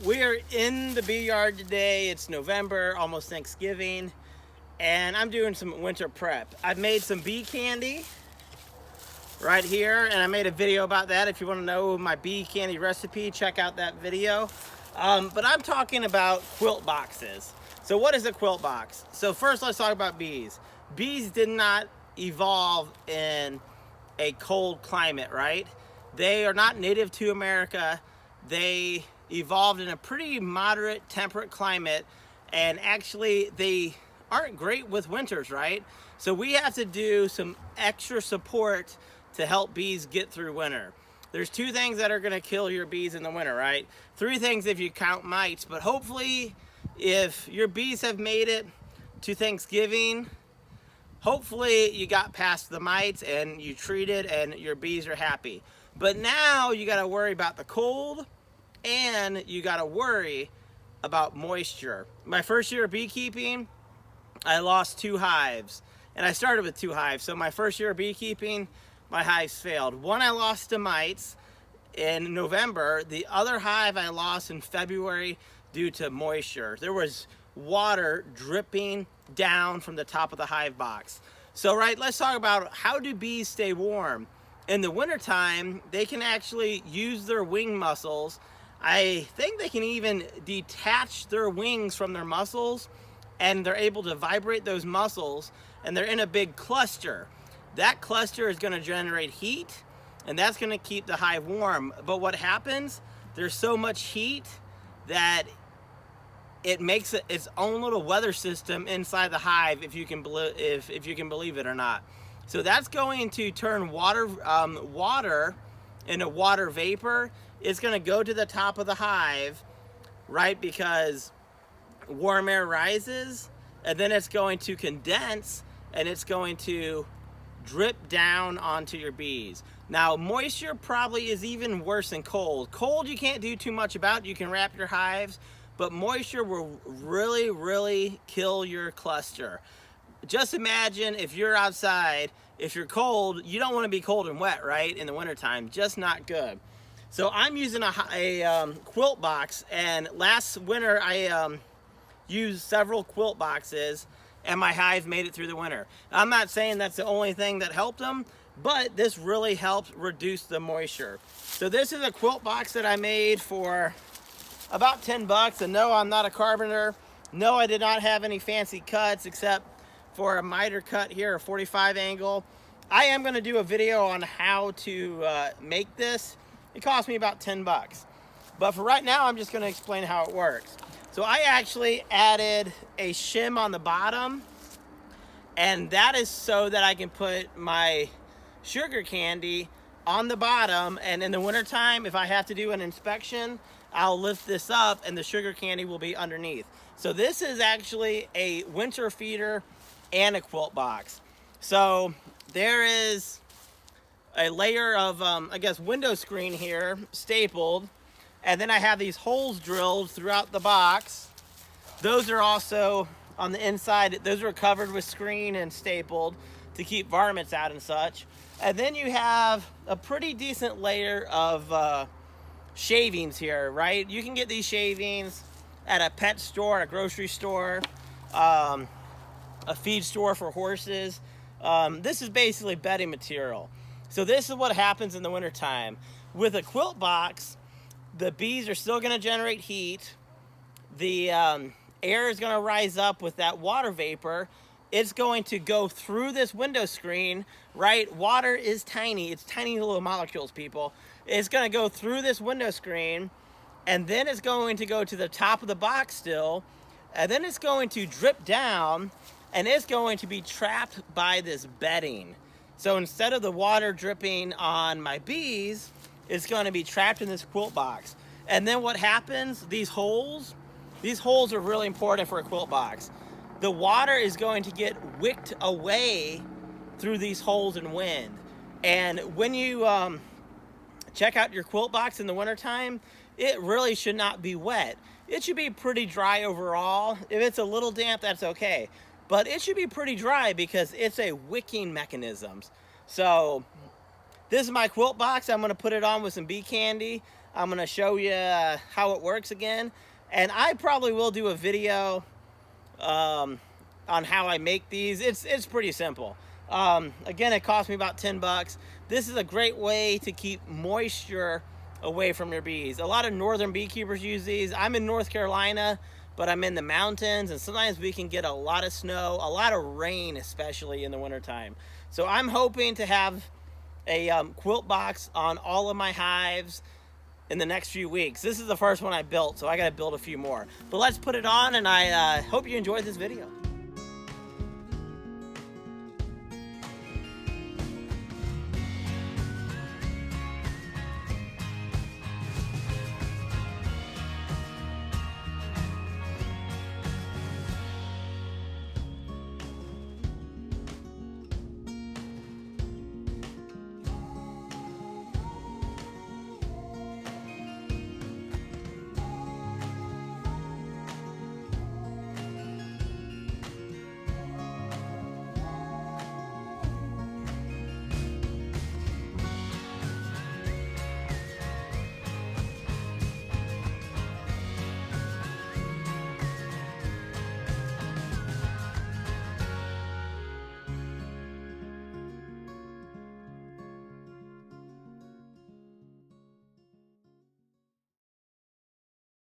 We are in the bee yard today. It's November, almost Thanksgiving, and I'm doing some winter prep. I've made some bee candy right here, and I made a video about that. If you want to know my bee candy recipe, check out that video. But I'm talking about quilt boxes. So what is a quilt box? So first let's talk about bees. Bees did not evolve in a cold climate, right? They are not native to America. They evolved in a pretty moderate temperate climate, and actually they aren't great with winters, right? So we have to do some extra support to help bees get through winter. There's two things that are going to kill your bees in the winter, right? Three things if you count mites, but hopefully if your bees have made it to Thanksgiving, hopefully you got past the mites and you treated and your bees are happy. But now you got to worry about the cold, and you got to worry about moisture. My first year of beekeeping, I lost 2 hives, and I started with 2 hives. So my first year of beekeeping, my hives failed. One I lost to mites in November. The other hive I lost in February due to moisture. There was water dripping down from the top of the hive box. So let's talk about how do bees stay warm. In the wintertime, they can actually use their wing muscles. I think they can even detach their wings from their muscles, and they're able to vibrate those muscles, and they're in a big cluster. That cluster is going to generate heat, and that's going to keep the hive warm. But what happens, there's so much heat that it makes its own little weather system inside the hive, if you can believe it or not. So that's going to turn water into water vapor. It's going to go to the top of the hive, right? Because warm air rises, and then it's going to condense, and it's going to drip down onto your bees. Now, moisture probably is even worse than cold. Cold you can't do too much about. You can wrap your hives, but moisture will really, really kill your cluster. Just imagine if you're outside, if you're cold, you don't want to be cold and wet, right? In the wintertime, just not good. So I'm using a quilt box, and last winter I used several quilt boxes, and my hive made it through the winter. I'm not saying that's the only thing that helped them, but this really helped reduce the moisture. So this is a quilt box that I made for about 10 bucks, and no, I'm not a carpenter. No, I did not have any fancy cuts except for a miter cut here, a 45 angle. I am going to do a video on how to make this. It cost me about 10 bucks. But for right now, I'm just going to explain how it works. So I actually added a shim on the bottom, and that is so that I can put my sugar candy on the bottom, and in the wintertime, if I have to do an inspection, I'll lift this up and the sugar candy will be underneath. So this is actually a winter feeder and a quilt box. So there is a layer of, window screen here, stapled. And then I have these holes drilled throughout the box. Those are also on the inside. Those are covered with screen and stapled to keep varmints out and such. And then you have a pretty decent layer of shavings here, right? You can get these shavings at a pet store, a grocery store, a feed store for horses. This is basically bedding material. So this is what happens in the wintertime. With a quilt box, the bees are still going to generate heat. The air is going to rise up with that water vapor. It's going to go through this window screen, right? Water is tiny. It's tiny little molecules, people. It's going to go through this window screen, and then it's going to go to the top of the box still, and then it's going to drip down, and it's going to be trapped by this bedding. So instead of the water dripping on my bees, it's going to be trapped in this quilt box. And then what happens, these holes are really important for a quilt box. The water is going to get wicked away through these holes in wind. And when you check out your quilt box in the wintertime, it really should not be wet. It should be pretty dry overall. If it's a little damp, that's okay. But it should be pretty dry because it's a wicking mechanism. So this is my quilt box. I'm going to put it on with some bee candy. I'm gonna show you how it works again. And I probably will do a video on how I make these. It's pretty simple. Again, it cost me about 10 bucks. This is a great way to keep moisture away from your bees. A lot of northern beekeepers use these. I'm in North Carolina, but I'm in the mountains, and sometimes we can get a lot of snow, a lot of rain, especially in the wintertime. So I'm hoping to have a quilt box on all of my hives in the next few weeks. This is the first one I built, so I gotta build a few more. But let's put it on, and I hope you enjoyed this video.